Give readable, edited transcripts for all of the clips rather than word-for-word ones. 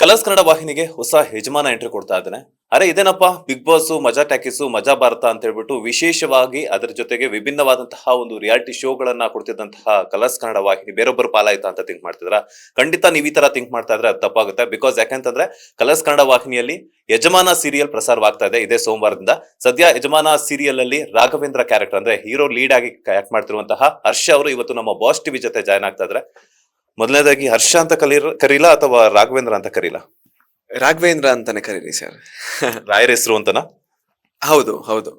Colours Kannada ವಾಹಿನಿಗೆ ಹೊಸ ಯಜಮಾನ ಎಂಟ್ರಿ ಕೊಡ್ತಾ ಇದ್ದಾನೆ. ಅರೆ ಇದೇನಪ್ಪ ಬಿಗ್ ಬಾಸ್, ಮಜಾ ಟಾಕೀಸು, ಮಜಾ ಭಾರತ ಅಂತ ಹೇಳ್ಬಿಟ್ಟು ವಿಶೇಷವಾಗಿ ಅದರ ಜೊತೆಗೆ ವಿಭಿನ್ನವಾದಂತಹ ಒಂದು ರಿಯಾಲಿಟಿ ಶೋಗಳನ್ನ ಕೊಡ್ತಿದ್ದಂತಹ ಕಲರ್ಸ್ ಕನ್ನಡ ವಾಹಿನಿ ಬೇರೊಬ್ಬರು ಪಾಲಾಯ್ತಾ ಅಂತ ಥಿಂಕ್ ಮಾಡ್ತಿದ್ರ? ಖಂಡಿತ ನೀವ್ ಈ ತರ ಥಿಂಕ್ ಮಾಡ್ತಾ ಇದ್ರೆ ಅದು ತಪ್ಪಾಗುತ್ತೆ. ಬಿಕಾಸ್ ಯಾಕಂತಂದ್ರೆ ಕಲರ್ಸ್ ಕನ್ನಡ ವಾಹಿನಿಯಲ್ಲಿ ಯಜಮಾನ ಸೀರಿಯಲ್ ಪ್ರಸಾರವಾಗ್ತಾ ಇದೆ ಇದೇ ಸೋಮವಾರದಿಂದ. ಸದ್ಯ ಯಜಮಾನ ಸೀರಿಯಲ್ ಅಲ್ಲಿ ರಾಘವೇಂದ್ರ ಕ್ಯಾರೆಕ್ಟರ್ ಅಂದ್ರೆ ಹೀರೋ ಲೀಡ್ ಆಗಿ ಆಕ್ಟ್ ಮಾಡ್ತಿರುವಂತಹ ಹರ್ಷ ಅವರು ಇವತ್ತು ನಮ್ಮ ಬಾಸ್ ಟಿವಿ ಜೊತೆ ಜಾಯ್ನ್ ಆಗ್ತಾ ಇದ್ರೆ. ಮೊದಲನೇದಾಗಿ ಹರ್ಷ ಅಂತ ಕರೀಲಾ ಅಥವಾ ರಾಘವೇಂದ್ರ ಅಂತ ಕರೀಲಾ? ರಾಘವೇಂದ್ರ ಅಂತಾನೆ ಕರೀರಿ ಸರ್. ರಾಯರ ಹೆಸರು ಅಂತನಾ? ಹೌದು ಹೌದು.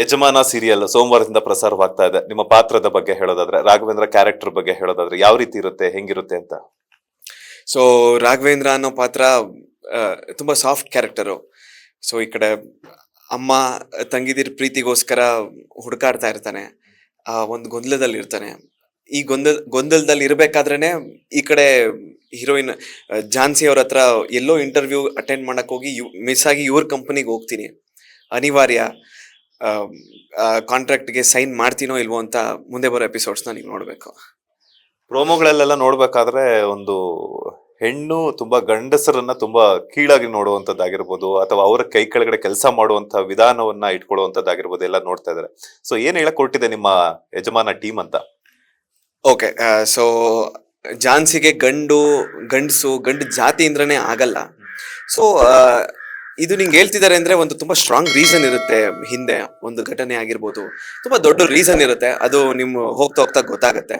ಯಜಮಾನ ಸೀರಿಯಲ್ ಸೋಮವಾರದಿಂದ ಪ್ರಸಾರವಾಗ್ತಾ ಇದೆ. ನಿಮ್ಮ ಪಾತ್ರದ ಬಗ್ಗೆ ಹೇಳೋದಾದ್ರೆ, ರಾಘವೇಂದ್ರ ಕ್ಯಾರೆಕ್ಟರ್ ಬಗ್ಗೆ ಹೇಳೋದಾದ್ರೆ ಯಾವ ರೀತಿ ಇರುತ್ತೆ, ಹೆಂಗಿರುತ್ತೆ ಅಂತ? ಸೊ ರಾಘವೇಂದ್ರ ಅನ್ನೋ ಪಾತ್ರ ತುಂಬಾ ಸಾಫ್ಟ್ ಕ್ಯಾರೆಕ್ಟರು. ಸೊ ಈ ಕಡೆ ಅಮ್ಮ ತಂಗಿದಿರ್ ಪ್ರೀತಿಗೋಸ್ಕರ ಹುಡುಕಾಡ್ತಾ ಇರ್ತಾನೆ, ಒಂದು ಗೊಂದಲದಲ್ಲಿ ಇರ್ತಾನೆ. ಈ ಗೊಂದಲದಲ್ಲಿ ಇರ್ಬೇಕಾದ್ರೇನೆ ಈ ಕಡೆ ಹೀರೋಯಿನ್ ಝಾನ್ಸಿ ಅವ್ರ ಹತ್ರ ಎಲ್ಲೋ ಇಂಟರ್ವ್ಯೂ ಅಟೆಂಡ್ ಮಾಡಕ್ ಹೋಗಿ ಮಿಸ್ ಆಗಿ ಇವ್ರ ಕಂಪನಿಗೆ ಹೋಗ್ತೀನಿ, ಅನಿವಾರ್ಯ ಕಾಂಟ್ರಾಕ್ಟ್ಗೆ ಸೈನ್ ಮಾಡ್ತೀನೋ ಇಲ್ವೋ ಅಂತ ಮುಂದೆ ಬರೋ ಎಪಿಸೋಡ್ಸ್ನ ನೀವು ನೋಡ್ಬೇಕು. ಪ್ರೋಮೋಗಳಲ್ಲೆಲ್ಲ ನೋಡ್ಬೇಕಾದ್ರೆ ಒಂದು ಹೆಣ್ಣು ತುಂಬಾ ಗಂಡಸರನ್ನ ತುಂಬಾ ಕೀಳಾಗಿ ನೋಡುವಂತದ್ದಾಗಿರ್ಬೋದು, ಅಥವಾ ಅವರ ಕೈ ಕೆಳಗಡೆ ಕೆಲಸ ಮಾಡುವಂತ ವಿಧಾನವನ್ನ ಇಟ್ಕೊಳ್ಳುವಂತದ್ದಾಗಿರ್ಬೋದು ಎಲ್ಲ ನೋಡ್ತಾ ಇದಾರೆ. ಸೊ ಏನ್ ಹೇಳಕ್ ಹೊರಟಿದೆ ನಿಮ್ಮ ಯಜಮಾನ ಟೀಮ್ ಅಂತ? ಓಕೆ. ಸೊ ಝಾನ್ಸಿಗೆ ಗಂಡು ಜಾತಿಯಿಂದ್ರನೇ ಆಗಲ್ಲ. ಸೊ ಇದು ನಿಂಗೆ ಹೇಳ್ತಿದ್ದಾರೆ ಅಂದ್ರೆ ಒಂದು ತುಂಬಾ ಸ್ಟ್ರಾಂಗ್ ರೀಸನ್ ಇರುತ್ತೆ ಹಿಂದೆ. ಒಂದು ಘಟನೆ ಆಗಿರ್ಬೋದು, ತುಂಬಾ ದೊಡ್ಡ ರೀಸನ್ ಇರುತ್ತೆ. ಅದು ನಿಮ್ಮ ಹೋಗ್ತಾ ಹೋಗ್ತಾ ಗೊತ್ತಾಗುತ್ತೆ.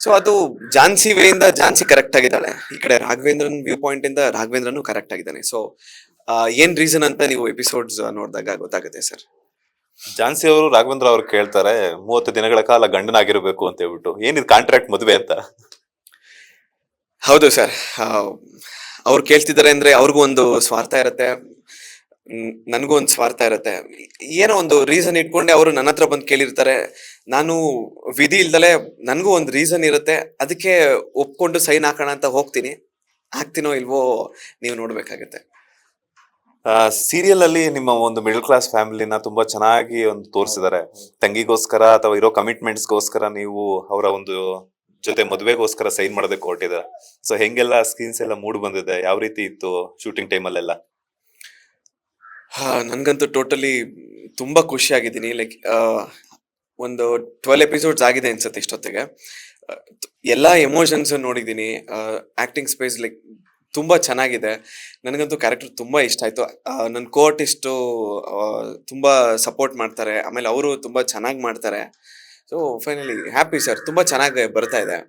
ಸೊ ಅದು ಝಾನ್ಸಿ ವೇಯಿಂದ ಝಾನ್ಸಿ ಕರೆಕ್ಟ್ ಆಗಿದ್ದಾಳೆ, ಈ ಕಡೆ ರಾಘವೇಂದ್ರನ್ ವ್ಯೂ ಪಾಯಿಂಟ್ ಇಂದ ರಾಘವೇಂದ್ರನು ಕರೆಕ್ಟ್ ಆಗಿದ್ದಾನೆ. ಸೊ ಏನ್ ರೀಸನ್ ಅಂತ ನೀವು ಎಪಿಸೋಡ್ಸ್ ನೋಡಿದಾಗ ಗೊತ್ತಾಗುತ್ತೆ ಸರ್. ಝಾನ್ಸಿ ಅವರು ರಾಘವೇಂದ್ರ ಅವ್ರು ಕೇಳ್ತಾರೆ 30 ದಿನಗಳ ಕಾಲ ಗಂಡನಾಗಿರ್ಬೇಕು ಅಂತ ಹೇಳ್ಬಿಟ್ಟು. ಏನಿದ್ ಕಾಂಟ್ರಾಕ್ಟ್ ಮದುವೆ ಅಂತ? ಹೌದು ಸರ್. ಅವ್ರು ಕೇಳ್ತಿದ್ದಾರೆ ಅಂದ್ರೆ ಅವ್ರಿಗೂ ಒಂದು ಸ್ವಾರ್ಥ ಇರುತ್ತೆ, ನನಗೂ ಒಂದು ಸ್ವಾರ್ಥ ಇರುತ್ತೆ. ಏನೋ ಒಂದು ರೀಸನ್ ಇಟ್ಕೊಂಡೆ ಅವರು ನನ್ನ ಹತ್ರ ಬಂದು ಕೇಳಿರ್ತಾರೆ. ನಾನು ವಿಧಿ ಇಲ್ದಲೆ ನನಗೂ ಒಂದು ರೀಸನ್ ಇರುತ್ತೆ, ಅದಕ್ಕೆ ಒಪ್ಕೊಂಡು ಸೈನ್ ಹಾಕೋಣ ಅಂತ ಹೋಗ್ತೀನಿ. ಹಾಕ್ತೀನೋ ಇಲ್ವೋ ನೀವು ನೋಡ್ಬೇಕಾಗತ್ತೆ. ಸೀರಿಯಲ್ ಅಲ್ಲಿ ನಿಮ್ಮ ಒಂದು ಮಿಡಲ್ ಕ್ಲಾಸ್ ಫ್ಯಾಮಿಲಿನ ತುಂಬಾ ಚೆನ್ನಾಗಿ ಒಂದು ತೋರಿಸಿದ್ದಾರೆ. ತಂಗಿಗೋಸ್ಕರ ಅಥವಾ ಇರೋ ಕಮಿಟ್ಮೆಂಟ್ಸ್ಗೋಸ್ಕರ ನೀವು ಅವರ ಒಂದು ಜೊತೆ ಮದುವೆಗೋಸ್ಕರ ಸೈನ್ ಮಾಡೋದಕ್ಕೆ ಹೊರಟಿದ್ದಾರೆ. ಸೊ ಹೆಂಗೆಲ್ಲ ಸ್ಕ್ರೀನ್ಸ್ ಎಲ್ಲ ಮೂಡ್ ಬಂದಿದೆ, ಯಾವ ರೀತಿ ಇತ್ತು ಶೂಟಿಂಗ್ ಟೈಮಲ್ಲೆಲ್ಲ? ನನ್ಗಂತೂ ಟೋಟಲಿ ತುಂಬಾ ಖುಷಿ ಆಗಿದ್ದೀನಿ. ಲೈಕ್ ಒಂದು 12 ಎಪಿಸೋಡ್ಸ್ ಆಗಿದೆ ಅನ್ಸುತ್ತೆ ಇಷ್ಟೊತ್ತಿಗೆ. ಎಲ್ಲಾ ಎಮೋಷನ್ಸ್ ನೋಡಿದ್ದೀನಿ. ಆಕ್ಟಿಂಗ್ ಸ್ಪೇಸ್ ಲೈಕ್ ತುಂಬಾ ಚೆನ್ನಾಗಿದೆ. ನನಗಂತೂ ಕ್ಯಾರೆಕ್ಟರ್ ತುಂಬಾ ಇಷ್ಟ ಆಯ್ತು. ನನ್ನ ಕೋ ಆರ್ಟಿಸ್ಟು ತುಂಬಾ ಸಪೋರ್ಟ್ ಮಾಡ್ತಾರೆ, ಆಮೇಲೆ ಅವರು ತುಂಬಾ ಚೆನ್ನಾಗಿ ಮಾಡ್ತಾರೆ. ಸೊ ಫೈನಲಿ ಹ್ಯಾಪಿ ಸರ್, ತುಂಬಾ ಚೆನ್ನಾಗಿ ಬರ್ತಾ ಇದೆ.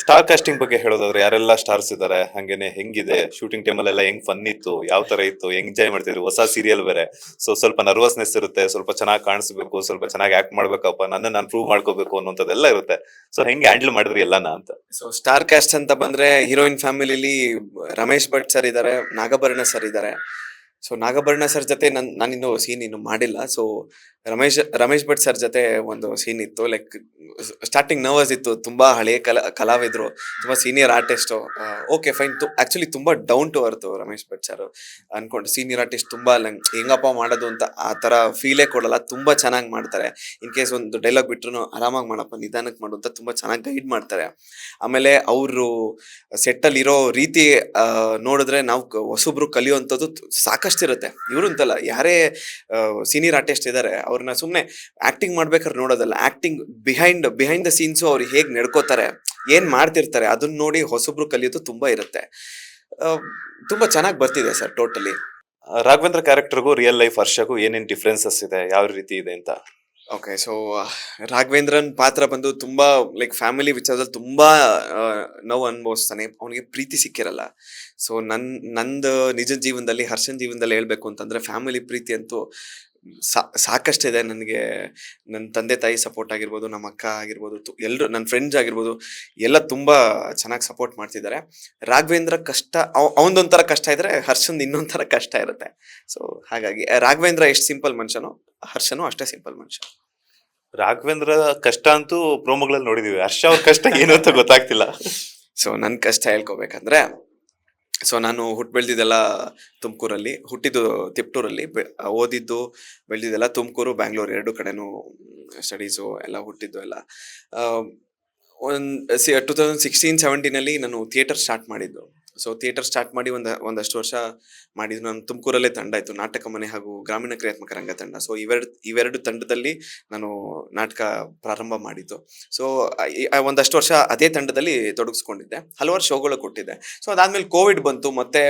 ಸ್ಟಾರ್ ಕಾಸ್ಟಿಂಗ್ ಬಗ್ಗೆ ಹೇಳೋದಾದ್ರೆ ಯಾರೆಲ್ಲ ಸ್ಟಾರ್ಸ್ ಇದಾರೆ, ಹಂಗೇನೆ ಹೆಂಗಿದೆ ಶೂಟಿಂಗ್ ಟೈಮಲ್ಲೆಲ್ಲ, ಹೆಂಗ್ ಫನ್ ಇತ್ತು, ಯಾವ ತರ ಇತ್ತು, ಎಂಜಾಯ್ ಮಾಡ್ತಿದ್ರು? ಹೊಸ ಸೀರಿಯಲ್ ಬೇರೆ, ಸೊ ಸ್ವಲ್ಪ ನರ್ವಸ್ನೆಸ್ ಇರುತ್ತೆ, ಸ್ವಲ್ಪ ಚೆನ್ನಾಗಿ ಕಾಣಿಸ್ಬೇಕು, ಸ್ವಲ್ಪ ಚೆನ್ನಾಗಿ ಆಕ್ಟ್ ಮಾಡ್ಬೇಕಪ್ಪ, ನಾನು ಪ್ರೂವ್ ಮಾಡ್ಕೋಬೇಕು ಅನ್ನೋಂಥದ್ದೆಲ್ಲ ಇರುತ್ತೆ. ಸೊ ಹೆಂಗೆ ಹ್ಯಾಂಡಲ್ ಮಾಡಿದ್ರಿ ಎಲ್ಲಾನ ಅಂತ? ಸೊ ಸ್ಟಾರ್ ಕ್ಯಾಸ್ಟ್ ಅಂತ ಬಂದ್ರೆ ಹೀರೋಯಿನ್ ಫ್ಯಾಮಿಲಿಲಿ ರಮೇಶ್ ಭಟ್ ಸರ್ ಇದ್ದಾರೆ, ನಾಗಭರಣ ಸರ್ ಇದ್ದಾರೆ. ಸೊ ನಾಗಭರಣ ಸರ್ ಜೊತೆ ನಾನಿನ್ನು ಸೀನ್ ಇನ್ನು ಮಾಡಿಲ್ಲ. ಸೊ ರಮೇಶ್ ಭಟ್ ಸರ್ ಜೊತೆ ಒಂದು ಸೀನ್ ಇತ್ತು. ಲೈಕ್ ಸ್ಟಾರ್ಟಿಂಗ್ ನರ್ವಸ್ ಇತ್ತು, ತುಂಬಾ ಹಳೆ ಕಲಾವಿದ್ರು, ತುಂಬಾ senior artist. Okay fine. Actually ತುಂಬಾ down to earth Ramesh Bhat sir. ಅನ್ಕೊಂಡು ಸೀನಿಯರ್ ಆರ್ಟಿಸ್ಟ್ ತುಂಬಾ ಹೆಂಗಪ್ಪ ಮಾಡೋದು ಅಂತ ಆ ತರ ಫೀಲೇ ಕೊಡಲ್ಲ, ತುಂಬಾ ಚೆನ್ನಾಗಿ ಮಾಡ್ತಾರೆ. ಇನ್ ಕೇಸ್ ಒಂದು ಡೈಲಾಗ್ ಬಿಟ್ರು ಆರಾಮಾಗಿ ಮಾಡಪ್ಪ, ನಿಧಾನಕ್ಕೆ ಮಾಡು ಅಂತ ತುಂಬಾ ಚೆನ್ನಾಗಿ ಗೈಡ್ ಮಾಡ್ತಾರೆ. ಆಮೇಲೆ ಅವರು ಸೆಟ್ ಅಲ್ಲಿ ಇರೋ ರೀತಿ ನೋಡಿದ್ರೆ ನಾವು ಹೊಸೊಬ್ರು ಕಲಿಯುವಂಥದ್ದು ಸಾಕಷ್ಟಿರುತ್ತೆ. ಇವರು ಅಂತಲ್ಲ, ಯಾರೇ ಸೀನಿಯರ್ ಆರ್ಟಿಸ್ಟ್ ಇದ್ದಾರೆ ಅವ್ರನ್ನ ಸುಮ್ನೆ ಆಕ್ಟಿಂಗ್ ಮಾಡ್ಬೇಕಾದ್ರೆ ನೋಡೋದಲ್ಲ, ಆಕ್ಟಿಂಗ್ ಬಿಹೈಂಡ್ ದ ಸೀನ್ಸ್ ಅವ್ರು ಹೇಗ್ ನಡ್ಕೋತಾರೆ, ಏನ್ ಮಾಡ್ತಿರ್ತಾರೆ, ಅದನ್ನ ನೋಡಿ ಹೊಸೊಬ್ರು ಕಲಿಯೋದು ತುಂಬಾ ಇರುತ್ತೆ. ತುಂಬಾ ಚೆನ್ನಾಗಿ ಬರ್ತಿದೆ ಸರ್ ಟೋಟಲಿ. ರಾಘವೇಂದ್ರ ಕ್ಯಾರೆಕ್ಟರ್ಗೂ ರಿಯಲ್ ಲೈಫ್ ಹರ್ಷಗೂ ಏನೇನ್ ಡಿಫ್ರೆನ್ಸಸ್ ಇದೆ, ಯಾವ ರೀತಿ ಇದೆ ಅಂತ? ಓಕೆ. ಸೊ ರಾಘವೇಂದ್ರನ್ ಪಾತ್ರ ಬಂದು ತುಂಬಾ ಲೈಕ್ ಫ್ಯಾಮಿಲಿ ವಿಚಾರದಲ್ಲಿ ತುಂಬಾ ನೋವು ಅನುಭವಿಸ್ತಾನೆ, ಅವನಿಗೆ ಪ್ರೀತಿ ಸಿಕ್ಕಿರಲ್ಲ. ಸೊ ನಂದು ನಿಜ ಜೀವನದಲ್ಲಿ, ಹರ್ಷನ್ ಜೀವನದಲ್ಲಿ ಹೇಳ್ಬೇಕು ಅಂತಂದ್ರೆ ಫ್ಯಾಮಿಲಿ ಪ್ರೀತಿ ಅಂತೂ ಸಾಕಷ್ಟಿದೆ ನನಗೆ. ನನ್ನ ತಂದೆ ತಾಯಿ ಸಪೋರ್ಟ್ ಆಗಿರ್ಬೋದು, ನಮ್ಮ ಅಕ್ಕ ಆಗಿರ್ಬೋದು, ಎಲ್ಲರೂ ನನ್ನ ಫ್ರೆಂಡ್ಸ್ ಆಗಿರ್ಬೋದು, ಎಲ್ಲ ತುಂಬಾ ಚೆನ್ನಾಗಿ ಸಪೋರ್ಟ್ ಮಾಡ್ತಿದ್ದಾರೆ. ರಾಘವೇಂದ್ರ ಕಷ್ಟ ಅವನದೊಂಥರ ಕಷ್ಟ ಇದ್ರೆ ಹರ್ಷನ್ ಇನ್ನೊಂಥರ ಕಷ್ಟ ಇರುತ್ತೆ. ಸೊ ಹಾಗಾಗಿ ರಾಘವೇಂದ್ರ ಎಷ್ಟು ಸಿಂಪಲ್ ಮನುಷ್ಯನೋ ಹರ್ಷನು ಅಷ್ಟೇ ಸಿಂಪಲ್ ಮನುಷ್ಯ. ರಾಘವೇಂದ್ರ ಕಷ್ಟ ಅಂತೂ ಪ್ರೋಮೋಗಳಲ್ಲಿ ನೋಡಿದೀವಿ, ಹರ್ಷ ಅವ್ರ ಕಷ್ಟ ಏನು ಅಂತ ಗೊತ್ತಾಗ್ತಿಲ್ಲ. ಸೊ ನನ್ ಕಷ್ಟ ಹೇಳ್ಕೊಬೇಕಂದ್ರೆ, ಸೊ ನಾನು ಬೆಳೆದಿದ್ದೆಲ್ಲ ತುಮಕೂರಲ್ಲಿ, ಹುಟ್ಟಿದ್ದು ತಿಪ್ಟೂರಲ್ಲಿ, ಓದಿದ್ದು ಬೆಳೆದಿದ್ದೆಲ್ಲ ತುಮಕೂರು ಬ್ಯಾಂಗ್ಳೂರು ಎರಡು ಕಡೆನೂ ಸ್ಟಡೀಸು ಎಲ್ಲ ಹುಟ್ಟಿದ್ದು ಎಲ್ಲ. ಒಂದು 2016-17 ನಾನು ಥಿಯೇಟರ್ ಸ್ಟಾರ್ಟ್ ಮಾಡಿದ್ದು. ಸೊ ಥಿಯೇಟರ್ ಸ್ಟಾರ್ಟ್ ಮಾಡಿ ಒಂದಷ್ಟು ವರ್ಷ ಮಾಡಿದ್ದು. ನಾನು ತುಮಕೂರಲ್ಲೇ ತಂಡ ಇತ್ತು, ನಾಟಕ ಮನೆ ಹಾಗೂ ಗ್ರಾಮೀಣ ಕ್ರಿಯಾತ್ಮಕ ರಂಗ ತಂಡ. ಸೊ ಇವೆರಡು ತಂಡದಲ್ಲಿ ನಾನು ನಾಟಕ ಪ್ರಾರಂಭ ಮಾಡಿದ್ದು. ಸೊ ಒಂದಷ್ಟು ವರ್ಷ ಅದೇ ತಂಡದಲ್ಲಿ ತೊಡಗಿಸ್ಕೊಂಡಿದ್ದೆ, ಹಲವಾರು ಶೋಗಳು ಕೊಟ್ಟಿದ್ದೆ. ಸೊ ಅದಾದ್ಮೇಲೆ ಕೋವಿಡ್ ಬಂತು, ಮತ್ತೆ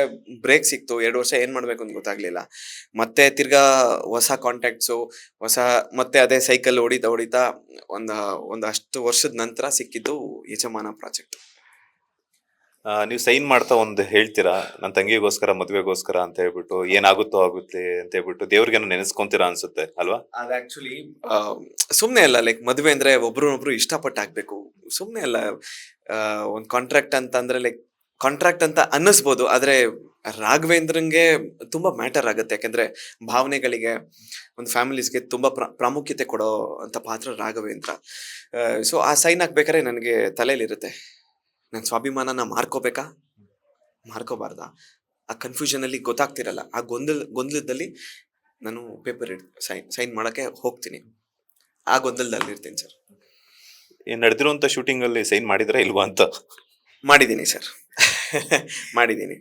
ಬ್ರೇಕ್ ಸಿಕ್ತು. 2 ವರ್ಷ ಏನ್ ಮಾಡ್ಬೇಕು ಅಂತ ಗೊತ್ತಾಗ್ಲಿಲ್ಲ. ಮತ್ತೆ ತಿರ್ಗಾ ಹೊಸ ಕಾಂಟ್ಯಾಕ್ಟ್ಸು, ಮತ್ತೆ ಅದೇ ಸೈಕಲ್ ಹೊಡಿತಾ ಒಂದಷ್ಟು ವರ್ಷದ ನಂತರ ಸಿಕ್ಕಿದ್ದು ಯಜಮಾನ ಪ್ರಾಜೆಕ್ಟ್. ನೀವು ಸೈನ್ ಮಾಡ್ತಾ ಒಂದು ಹೇಳ್ತೀರಾ, ನನ್ನ ತಂಗಿಗೋಸ್ಕರ ಮದ್ವೆಗೋಸ್ಕರ ಅಂತ ಹೇಳ್ಬಿಟ್ಟು, ಏನಾಗುತ್ತೋ ಆಗುತ್ತೆ ಅಂತ ಹೇಳ್ಬಿಟ್ಟು ದೇವ್ರಿಗೇನು ನೆನೆಸ್ಕೊಂತೀರಾ ಅನ್ಸುತ್ತೆ ಅಲ್ವಾ? ಅದು ಆಕ್ಚುಲಿ ಸುಮ್ನೆ ಅಲ್ಲ, ಲೈಕ್ ಮದುವೆ ಅಂದ್ರೆ ಒಬ್ರು ಇಷ್ಟಪಟ್ಟು ಆಗ್ಬೇಕು, ಸುಮ್ನೆ ಅಲ್ಲ. ಒಂದ್ ಕಾಂಟ್ರಾಕ್ಟ್ ಅಂತಂದ್ರೆ ಲೈಕ್ ಕಾಂಟ್ರಾಕ್ಟ್ ಅಂತ ಅನ್ನಿಸ್ಬೋದು, ಆದ್ರೆ ರಾಘವೇಂದ್ರಂಗೆ ತುಂಬಾ ಮ್ಯಾಟರ್ ಆಗುತ್ತೆ. ಯಾಕಂದ್ರೆ ಭಾವನೆಗಳಿಗೆ, ಒಂದು ಫ್ಯಾಮಿಲೀಸ್ಗೆ ತುಂಬಾ ಪ್ರಾಮುಖ್ಯತೆ ಕೊಡೋ ಅಂತ ಪಾತ್ರ ರಾಘವೇಂದ್ರ. ಸೊ ಆ ಸೈನ್ ಹಾಕ್ಬೇಕಾದ್ರೆ ನನಗೆ ತಲೆಯಲ್ಲಿರುತ್ತೆ, ನನ್ನ ಸ್ವಾಭಿಮಾನನ ಮಾರ್ಕೋಬಾರ್ದಾ, ಆ ಕನ್ಫ್ಯೂಷನ್ ಅಲ್ಲಿ ಗೊತ್ತಾಗ್ತಿರಲ್ಲ. ಆ ಗೊಂದಲದಲ್ಲಿ ನಾನು ಪೇಪರ್ ಸೈನ್ ಮಾಡಕ್ಕೆ ಹೋಗ್ತೀನಿ, ಆ ಗೊಂದಲದಲ್ಲಿ ಇರ್ತೀನಿ ಸರ್. ನಡೆದಿರುವಂತ ಶೂಟಿಂಗ್ ಅಲ್ಲಿ ಸೈನ್ ಮಾಡಿದ್ರೆ ಇಲ್ವಾ ಅಂತ? ಮಾಡಿದ್ದೀನಿ ಸರ್. ಮಾಡಿದ್ದೀನಿ.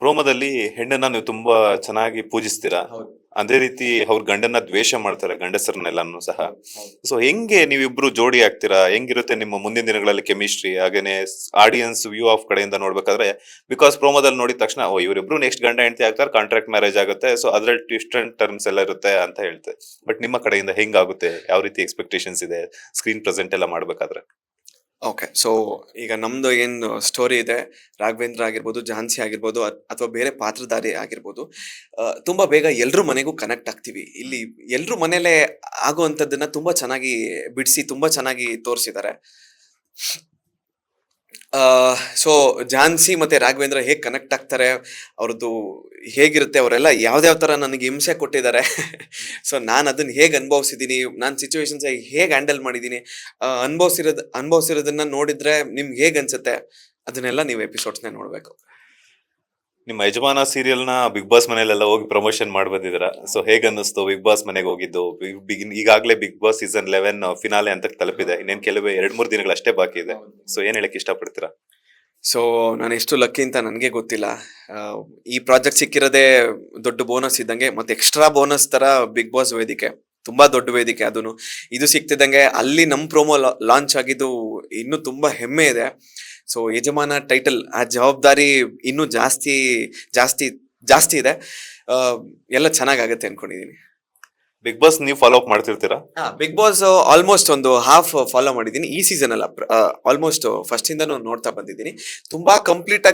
ಪ್ರೋಮೋದಲ್ಲಿ ಹೆಣ್ಣನ್ನ ನೀವು ತುಂಬಾ ಚೆನ್ನಾಗಿ ಪೂಜಿಸ್ತೀರಾ, ಅದೇ ರೀತಿ ಅವ್ರ ಗಂಡನ್ನ ದ್ವೇಷ ಮಾಡ್ತಾರೆ, ಗಂಡಸರನ್ನೆಲ್ಲಾನು ಸಹ. ಸೊ ಹೆಂಗೆ ನೀವಿಬ್ರು ಜೋಡಿ ಆಗ್ತೀರಾ, ಹೆಂಗಿರುತ್ತೆ ನಿಮ್ಮ ಮುಂದಿನ ದಿನಗಳಲ್ಲಿ ಕೆಮಿಸ್ಟ್ರಿ? ಹಾಗೇನೆ ಆಡಿಯನ್ಸ್ ವ್ಯೂ ಆಫ್ ಕಡೆಯಿಂದ ನೋಡ್ಬೇಕಾದ್ರೆ, ಬಿಕಾಸ್ ಪ್ರೋಮೋದಲ್ಲಿ ನೋಡಿದ ತಕ್ಷಣ ಇವರಿಬ್ರು ನೆಕ್ಸ್ಟ್ ಗಂಡ ಹೆಂಡತಿ ಆಗ್ತಾರೆ, ಕಾಂಟ್ರಾಕ್ಟ್ ಮ್ಯಾರೇಜ್ ಆಗುತ್ತೆ, ಸೊ ಅದ್ರಲ್ಲಿ ಡಿಫ್ರೆಂಟ್ ಟರ್ಮ್ಸ್ ಎಲ್ಲ ಇರುತ್ತೆ ಅಂತ ಹೇಳ್ತಾರೆ. ಬಟ್ ನಿಮ್ಮ ಕಡೆಯಿಂದ ಹೆಂಗಾಗುತ್ತೆ, ಯಾವ ರೀತಿ ಎಕ್ಸ್ಪೆಕ್ಟೇಷನ್ಸ್ ಇದೆ ಸ್ಕ್ರೀನ್ ಪ್ರೆಸೆಂಟ್ ಎಲ್ಲ ಮಾಡ್ಬೇಕಾದ್ರೆ? ಓಕೆ, ಸೊ ಈಗ ನಮ್ದು ಏನು ಸ್ಟೋರಿ ಇದೆ, ರಾಘವೇಂದ್ರ ಆಗಿರ್ಬೋದು, ಝಾನ್ಸಿ ಆಗಿರ್ಬೋದು, ಅಥವಾ ಬೇರೆ ಪಾತ್ರಧಾರಿ ಆಗಿರ್ಬೋದು, ತುಂಬಾ ಬೇಗ ಎಲ್ರ ಮನೆಗೂ ಕನೆಕ್ಟ್ ಆಗ್ತೀವಿ. ಇಲ್ಲಿ ಎಲ್ರ ಮನೇಲೆ ಆಗುವಂಥದ್ದನ್ನ ತುಂಬಾ ಚೆನ್ನಾಗಿ ಬಿಡಿಸಿ, ತುಂಬಾ ಚೆನ್ನಾಗಿ ತೋರಿಸಿದ್ದಾರೆ. ಸೊ ಝಾನ್ಸಿ ಮತ್ತೆ ರಾಘವೇಂದ್ರ ಹೇಗ್ ಕನೆಕ್ಟ್ ಆಗ್ತಾರೆ, ಅವ್ರದ್ದು ಹೇಗಿರುತ್ತೆ, ಅವರೆಲ್ಲ ಯಾವ್ದಾವ್ ತರ ನನಗೆ ಹಿಂಸೆ ಕೊಟ್ಟಿದ್ದಾರೆ. ಸೊ ನಾನು ಅದನ್ನ ಹೇಗ್ ಅನುಭವಿಸಿದೀನಿ, ನಾನು ಸಿಚುವೇಶನ್ಸ್ ಹೇಗ್ ಹ್ಯಾಂಡಲ್ ಮಾಡಿದೀನಿ, ಅನುಭವಿಸಿರೋದನ್ನ ನೋಡಿದ್ರೆ ನಿಮ್ಗೆ ಹೇಗ್ ಅನ್ಸುತ್ತೆ, ಅದನ್ನೆಲ್ಲ ನೀವು ಎಪಿಸೋಡ್ಸ್ನ ನೋಡ್ಬೇಕು. ನಿಮ್ಮ ಯಜಮಾನ ಸೀರಿಯಲ್ ನ ಬಿಗ್ ಬಾಸ್ ಮನೇಲೆಲ್ಲ ಹೋಗಿ ಪ್ರಮೋಷನ್ ಮಾಡಿ ಬಂದಿದ್ದೀರಾ. ಸೊ ಹೇಗ್ ಅನ್ನಿಸ್ತು ಬಿಗ್ ಬಾಸ್ ಮನೆಗೆ ಹೋಗಿದ್ದು? ಈಗಾಗಲೇ ಬಿಗ್ ಬಾಸ್ ಸೀಸನ್ 11 ಫಿನಾಲೆ ಅಂತ ತಲುಪಿದೆ, ಇನ್ನೇನ್ ಕೆಲವೇ 2-3 ದಿನಗಳು ಅಷ್ಟೇ ಬಾಕಿ ಇದೆ. ಸೊ ಏನ್ ಹೇಳಕ್ ಇಷ್ಟಪಡ್ತೀರಾ? ಸೊ ನಾನು ಎಷ್ಟು ಲಕ್ಕಿ ಅಂತ ನನಗೆ ಗೊತ್ತಿಲ್ಲ. ಈ ಪ್ರಾಜೆಕ್ಟ್ ಸಿಕ್ಕಿರೋದೇ ದೊಡ್ಡ ಬೋನಸ್ ಇದ್ದಂಗೆ, ಮತ್ತೆ ಎಕ್ಸ್ಟ್ರಾ ಬೋನಸ್ ತರ ಬಿಗ್ ಬಾಸ್ ವೇದಿಕೆ, ತುಂಬಾ ದೊಡ್ಡ ವೇದಿಕೆ. ಅದನ್ನು ಇದು ಸಿಕ್ತಿದ್ದಂಗೆ ಅಲ್ಲಿ ನಮ್ ಪ್ರೋಮೋ ಲಾಂಚ್ ಆಗಿದ್ದು ಇನ್ನೂ ತುಂಬಾ ಹೆಮ್ಮೆ ಇದೆ. ಸೊ ಯಜಮಾನ ಟೈಟಲ್, ಆ ಜವಾಬ್ದಾರಿ ಇನ್ನೂ ಜಾಸ್ತಿ ಇದೆ. ಎಲ್ಲ ಚೆನ್ನಾಗಾಗತ್ತೆ ಅನ್ಕೊಂಡಿದೀನಿ. ಬಿಗ್ ಬಾಸ್ ನೀವು ಫಾಲೋ ಅಪ್ ಮಾಡ್ತಿರ್ತೀರಾ? ಬಿಗ್ ಬಾಸ್ ಆಲ್ಮೋಸ್ಟ್ ಒಂದು ಹಾಫ್ ಫಾಲೋ ಮಾಡಿದ್ದೀನಿ. ಈ ಸೀಸನ್ ಅಲ್ಲ, ಆಲ್ಮೋಸ್ಟ್ ಫಸ್ಟ್ ಇಂದನೂ ನೋಡ್ತಾ ಬಂದಿದ್ದೀನಿ. ತುಂಬಾ ಕಂಪ್ಲೀಟ್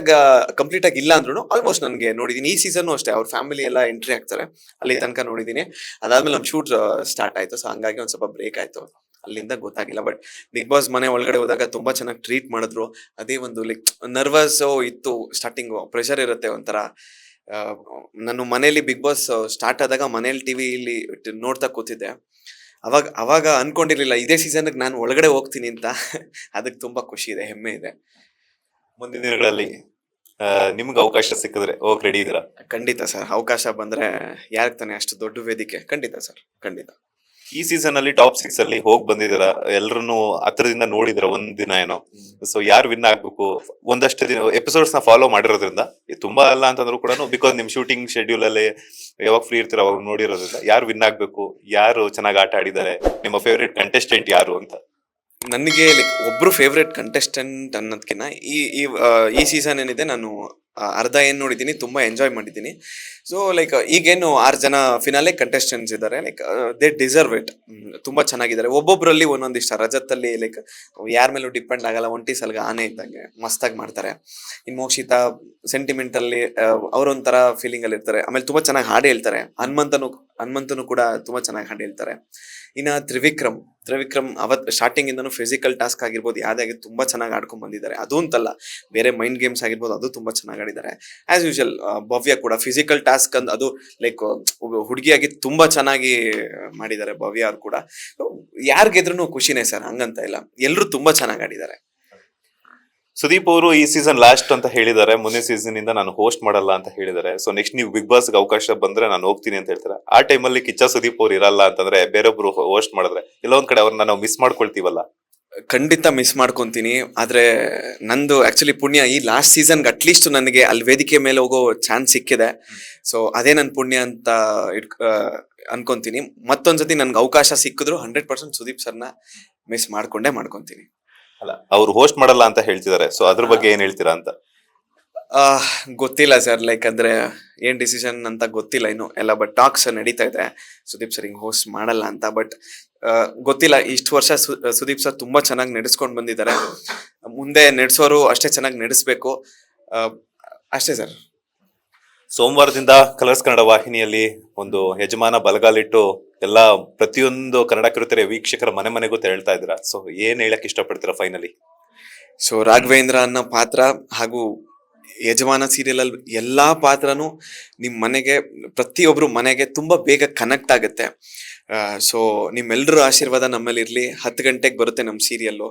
ಆಗಿ ಇಲ್ಲ ಅಂದ್ರೂ ಆಲ್ಮೋಸ್ಟ್ ನನಗೆ ನೋಡಿದೀನಿ. ಈ ಸೀಸನ್ ಅಷ್ಟೇ, ಅವ್ರ ಫ್ಯಾಮಿಲಿ ಎಲ್ಲ ಎಂಟ್ರಿ ಆಗ್ತಾರೆ, ಅಲ್ಲಿ ತನಕ ನೋಡಿದೀನಿ. ಅದಾದ್ಮೇಲೆ ನಮ್ ಶೂಟ್ ಸ್ಟಾರ್ಟ್ ಆಯ್ತು, ಸೊ ಹಂಗಾಗಿ ಒಂದ್ ಸ್ವಲ್ಪ ಬ್ರೇಕ್ ಆಯ್ತು, ಅಲ್ಲಿಂದ ಗೊತ್ತಾಗಿಲ್ಲ. ಬಟ್ ಬಿಗ್ ಬಾಸ್ ಮನೆ ಒಳಗಡೆ ಹೋದಾಗ ತುಂಬಾ ಚೆನ್ನಾಗಿ ಟ್ರೀಟ್ ಮಾಡಿದ್ರು. ಅದೇ ಒಂದು ಲೈಕ್ ನರ್ವಸ್ ಇತ್ತು, ಸ್ಟಾರ್ಟಿಂಗ್ ಪ್ರೆಷರ್ ಇರುತ್ತೆ ಒಂಥರ. ನಾನು ಮನೇಲಿ ಬಿಗ್ ಬಾಸ್ ಸ್ಟಾರ್ಟ್ ಆದಾಗ ಮನೇಲಿ ಟಿವಿಲಿ ನೋಡ್ತಾ ಕೂತಿದ್ದೆ. ಅವಾಗ ಅನ್ಕೊಂಡಿರ್ಲಿಲ್ಲ ಇದೇ ಸೀಸನ್ ನಾನು ಒಳಗಡೆ ಹೋಗ್ತೀನಿ ಅಂತ. ಅದಕ್ಕೆ ತುಂಬಾ ಖುಷಿ ಇದೆ, ಹೆಮ್ಮೆ ಇದೆ. ಮುಂದಿನ ದಿನಗಳಲ್ಲಿ ನಿಮ್ಗೆ ಅವಕಾಶ ಸಿಕ್ಕಿದ್ರೆ ಹೋಗಕ್ ರೆಡಿ ಇದೀರಾ? ಖಂಡಿತ ಸರ್, ಅವಕಾಶ ಬಂದ್ರೆ ಯಾರಿಗೆ ತಾನೆ, ಅಷ್ಟು ದೊಡ್ಡ ವೇದಿಕೆ. ಖಂಡಿತ ಸರ್, ಖಂಡಿತ. ಈ ಸೀಸನ್ ಅಲ್ಲಿ ಟಾಪ್ 6 ಅಲ್ಲಿ ಹೋಗಿ ಬಂದಿದ್ದೀರಾ, ಎಲ್ಲರನ್ನು ಹತ್ರದಿಂದ ನೋಡಿದ್ರ ಒಂದ್ ದಿನ ಏನೋ. ಸೊ ಯಾರು ವಿನ್ ಆಗ್ಬೇಕು, ಒಂದಷ್ಟು ದಿನ ಎಪಿಸೋಡ್ಸ್ ನ ಫಾಲೋ ಮಾಡಿರೋದ್ರಿಂದ, ತುಂಬಾ ಅಲ್ಲ ಅಂತಂದ್ರು ಕೂಡ, ಬಿಕಾಸ್ ನಿಮ್ ಶೂಟಿಂಗ್ ಶೆಡ್ಯೂಲ್ ಅಲ್ಲಿ ಯಾವಾಗ ಫ್ರೀ ಇರ್ತೀರ ಅವಾಗ ನೋಡಿರೋದ್ರಿಂದ, ಯಾರು ವಿನ್ ಆಗ್ಬೇಕು, ಯಾರು ಚೆನ್ನಾಗಿ ಆಟ ಆಡಿದ್ದಾರೆ, ನಿಮ್ಮ ಫೇವ್ರೇಟ್ ಕಂಟೆಸ್ಟೆಂಟ್ ಯಾರು ಅಂತ? ನನಗೆ ಲೈಕ್ ಒಬ್ರು ಫೇವ್ರೇಟ್ ಕಂಟೆಸ್ಟೆಂಟ್ ಅನ್ನೋದಕ್ಕಿಂತ ಈ ಸೀಸನ್ ಏನಿದೆ, ನಾನು ಅರ್ಧ ಏನ್ ನೋಡಿದ್ದೀನಿ, ತುಂಬಾ ಎಂಜಾಯ್ ಮಾಡಿದ್ದೀನಿ. ಸೊ ಲೈಕ್ ಈಗೇನು 6 ಜನ ಫಿನಾಲೆ ಕಂಟೆಸ್ಟೆಂಟ್ಸ್ ಇದ್ದಾರೆ, ಲೈಕ್ ದೇ ಡಿಸರ್ವ್ ಇಟ್. ತುಂಬಾ ಚೆನ್ನಾಗಿದ್ದಾರೆ. ಒಬ್ಬೊಬ್ರಲ್ಲಿ ಒಂದೊಂದಿಷ್ಟ. ರಜತ್ ಅಲ್ಲಿ ಲೈಕ್ ಯಾರ ಮೇಲೂ ಡಿಪೆಂಡ್ ಆಗಲ್ಲ, ಒಂಟಿ ಸಲ್ಗ ಆನೆ ಇದ್ದಂಗೆ ಮಸ್ತಾಗಿ ಮಾಡ್ತಾರೆ. ಇನ್ ಮೋಕ್ಷಿತಾ ಸೆಂಟಿಮೆಂಟ್ ಅಲ್ಲಿ ಅವ್ರೊಂಥರ ಫೀಲಿಂಗ್ ಅಲ್ಲಿ ಇರ್ತಾರೆ. ಆಮೇಲೆ ತುಂಬಾ ಚೆನ್ನಾಗಿ ಹಾಡು ಹೇಳ್ತಾರೆ. ಹನುಮಂತನು ಕೂಡ ತುಂಬಾ ಚೆನ್ನಾಗಿ ಹಾಡು ಹೇಳ್ತಾರೆ. ಇನ್ನ ತ್ರಿವಿಕ್ರಮ್ ಅವತ್ ಸ್ಟಾರ್ಟಿಂಗ್ ಇಂದನು ಫಿಸಿಕಲ್ ಟಾಸ್ಕ್ ಆಗಿರ್ಬೋದು, ಯಾವ್ದೇ ತುಂಬಾ ಚೆನ್ನಾಗಿ ಆಡ್ಕೊಂಡ್ ಬಂದಿದ್ದಾರೆ. ಅದು ಅಂತಲ್ಲ, ಬೇರೆ ಮೈಂಡ್ ಗೇಮ್ಸ್ ಆಗಿರ್ಬೋದು, ಅದು ತುಂಬಾ ಚೆನ್ನಾಗಿ ಆಡಿದ್ದಾರೆ. ಆಸ್ ಯೂಶುವಲ್ ಭವ್ಯ ಕೂಡ ಫಿಸಿಕಲ್ ಟಾಸ್ಕ್ ಅದು ಲೈಕ್ ಹುಡುಗಿಯಾಗಿ ತುಂಬಾ ಚೆನ್ನಾಗಿ ಮಾಡಿದ್ದಾರೆ ಭವ್ಯ ಅವ್ರು ಕೂಡ. ಯಾರಿಗೆದ್ರೂ ಖುಷಿನೇ ಸರ್, ಹಂಗಂತ ಇಲ್ಲ, ಎಲ್ರು ತುಂಬಾ ಚೆನ್ನಾಗಿ ಆಡಿದ್ದಾರೆ. ಸುದೀಪ್ ಅವರು ಈ ಸೀಸನ್ ಲಾಸ್ಟ್ ಅಂತ ಹೇಳಿದ್ದಾರೆ, ಮುಂದಿನ ಸೀಸನ್ ಇಂದ ನಾನು ಹೋಸ್ಟ್ ಮಾಡಲ್ಲ ಅಂತ ಹೇಳಿದ್ದಾರೆ. ಸೊ ನೆಕ್ಸ್ಟ್ ನೀವು ಬಿಗ್ ಬಾಸ್ ಅವಕಾಶ ಬಂದ್ರೆ ನಾನು ಹೋಗ್ತೀನಿ ಅಂತ ಹೇಳ್ತಾರೆ. ಆ ಟೈಮಲ್ಲಿ ಕಿಚ್ಚ ಸುದೀಪ್ ಅವ್ರು ಇರಲ್ಲ ಅಂತಂದ್ರೆ, ಬೇರೊಬ್ರು ಹೋಸ್ಟ್ ಮಾಡಿದ್ರೆ, ಕೆಲವೊಂದ್ ಕಡೆ ಅವ್ರನ್ನ ನಾವು ಮಿಸ್ ಮಾಡ್ಕೊಳ್ತೀವಲ್ಲ. ಖಂಡಿತ ಮಿಸ್ ಮಾಡ್ಕೊಂತೀನಿ. ಆದ್ರೆ ನಂದು ಆಕ್ಚುಲಿ ಪುಣ್ಯ ಈ ಲಾಸ್ಟ್ ಸೀಸನ್ಗೆ ಅಟ್ಲೀಸ್ಟ್ ನನಗೆ ಅಲ್ಲಿ ವೇದಿಕೆ ಮೇಲೆ ಹೋಗೋ ಚಾನ್ಸ್ ಸಿಕ್ಕಿದೆ. ಸೊ ಅದೇ ನನ್ನ ಪುಣ್ಯ ಅಂತ ಅನ್ಕೊಂತೀನಿ. ಮತ್ತೊಂದ್ಸತಿ ನನ್ಗೆ ಅವಕಾಶ ಸಿಕ್ಕಿದ್ರು 100% ಸುದೀಪ್ ಸರ್ನ ಮಿಸ್ ಮಾಡ್ಕೊಂತೀನಿ. ಅಲ್ಲ, ಅವ್ರು ಹೋಸ್ಟ್ ಮಾಡಲ್ಲ ಅಂತ ಹೇಳ್ತಿದ್ದಾರೆ. ಸೊ ಅದ್ರ ಬಗ್ಗೆ ಏನ್ ಹೇಳ್ತೀರಾ ಅಂತ? ಗೊತ್ತಿಲ್ಲ ಸರ್, ಲೈಕ್ ಅಂದ್ರೆ ಏನ್ ಡಿಸಿಷನ್ ಅಂತ ಗೊತ್ತಿಲ್ಲ ಇನ್ನು ಎಲ್ಲ, ಬಟ್ ಟಾಕ್ಸ್ ನಡೀತಾ ಇದೆ ಸುದೀಪ್ ಸರ್ ಹಿಂಗ್ ಹೋಸ್ಟ್ ಮಾಡಲ್ಲ ಅಂತ. ಬಟ್ ಗೊತ್ತಿಲ್ಲ, ಇಷ್ಟು ವರ್ಷ ಸುದೀಪ್ ಸರ್ ತುಂಬಾ ಚೆನ್ನಾಗಿ ನಡೆಸ್ಕೊಂಡು ಬಂದಿದ್ದಾರೆ. ಮುಂದೆ ನಡೆಸೋರು ಅಷ್ಟೇ ಚೆನ್ನಾಗಿ ನಡೆಸ್ಬೇಕು, ಅಷ್ಟೇ ಸರ್. ಸೋಮವಾರದಿಂದ ಕಲರ್ಸ್ ಕನ್ನಡ ವಾಹಿನಿಯಲ್ಲಿ ಒಂದು ಯಜಮಾನ ಬಲಗಾಲಿಟ್ಟು ಎಲ್ಲ ಪ್ರತಿಯೊಂದು ಕನ್ನಡ ಕಿರುತೆರೆ ವೀಕ್ಷಕರ ಮನೆ ಮನೆಗೂ ತೆರಳ್ತಾ ಇದ್ದೀರಾ. ಸೊ ಏನ್ ಹೇಳಕ್ ಇಷ್ಟಪಡ್ತೀರಾ ಫೈನಲಿ? ಸೊ ರಾಘವೇಂದ್ರ ಅನ್ನೋ ಪಾತ್ರ ಹಾಗೂ ಯಜಮಾನ ಸೀರಿಯಲ್ ಅಲ್ಲಿ ಎಲ್ಲಾ ಪಾತ್ರನೂ ನಿಮ್ ಮನೆಗೆ, ಪ್ರತಿಯೊಬ್ರು ಮನೆಗೆ ತುಂಬಾ ಬೇಗ ಕನೆಕ್ಟ್ ಆಗುತ್ತೆ. ಸೊ ನಿಮ್ಮೆಲ್ಲರ ಆಶೀರ್ವಾದ ನಮ್ಮಲ್ಲಿ ಇರ್ಲಿ. 10 ಗಂಟೆಗೆ ಬರುತ್ತೆ ನಮ್ಮ ಸೀರಿಯಲ್ಲು.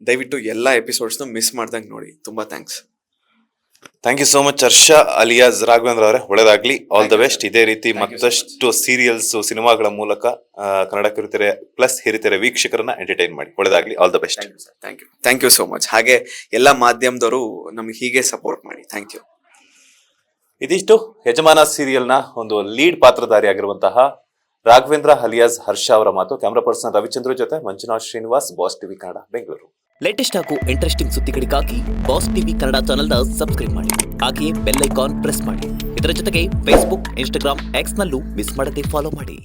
ದಯವಿಟ್ಟು ಎಲ್ಲಾ ಎಪಿಸೋಡ್ಸ್ನು ಮಿಸ್ ಮಾಡ್ದಂಗೆ ನೋಡಿ. ತುಂಬಾ thanks. Thank you so much Harsha alias Raghavendra ಅವರೇ, ಒಳ್ಳೇದಾಗ್ಲಿ, ಆಲ್ ದ ಬೆಸ್ಟ್. ಇದೇ ರೀತಿ ಮತ್ತಷ್ಟು ಸೀರಿಯಲ್ಸ್, ಸಿನಿಮಾಗಳ ಮೂಲಕ ಕನ್ನಡ ಕಿರುತೆರೆ ಪ್ಲಸ್ ಹಿರಿತೆರೆ ವೀಕ್ಷಕರನ್ನ ಎಂಟರ್ಟೈನ್ ಮಾಡಿ. ಒಳ್ಳೇದಾಗ್ಲಿ, all the best. Thank you so much. ಹಾಗೆ ಎಲ್ಲ ಮಾಧ್ಯಮದವರು ನಮ್ಗೆ ಹೀಗೆ ಸಪೋರ್ಟ್ ಮಾಡಿ. Thank you. ಇದಿಷ್ಟು ಯಜಮಾನ ಸೀರಿಯಲ್ನ ಒಂದು ಲೀಡ್ ಪಾತ್ರಧಾರಿಯಾಗಿರುವಂತಹ ರಾಘವೇಂದ್ರ ಅಲಿಯಾಸ್ ಹರ್ಷ ಅವರ ಮಾತು. ಕ್ಯಾಮ್ರಾ ಪರ್ಸನ್ ರವಿಚಂದ್ರ ಜೊತೆ Manjunath Srinivas, Boss TV Kannada, Bengaluru. Latest ಹಾಗೂ ಇಂಟ್ರೆಸ್ಟಿಂಗ್ ಸುದ್ದಿಗಳಿಗಾಗಿ ಬಾಸ್ ಟಿವಿ ಕನ್ನಡ ಚಾನೆಲ್ನ ಸಬ್ಸ್ಕ್ರೈಬ್ ಮಾಡಿ. ಹಾಗೆಯೇ ಬೆಲ್ ಐಕಾನ್ ಪ್ರೆಸ್ ಮಾಡಿ. ಇದರ ಜೊತೆಗೆ ಫೇಸ್ಬುಕ್, ಇನ್ಸ್ಟಾಗ್ರಾಮ್, ಎಕ್ಸ್ ನಲ್ಲೂ ಮಿಸ್ ಮಾಡದೆ ಫಾಲೋ ಮಾಡಿ.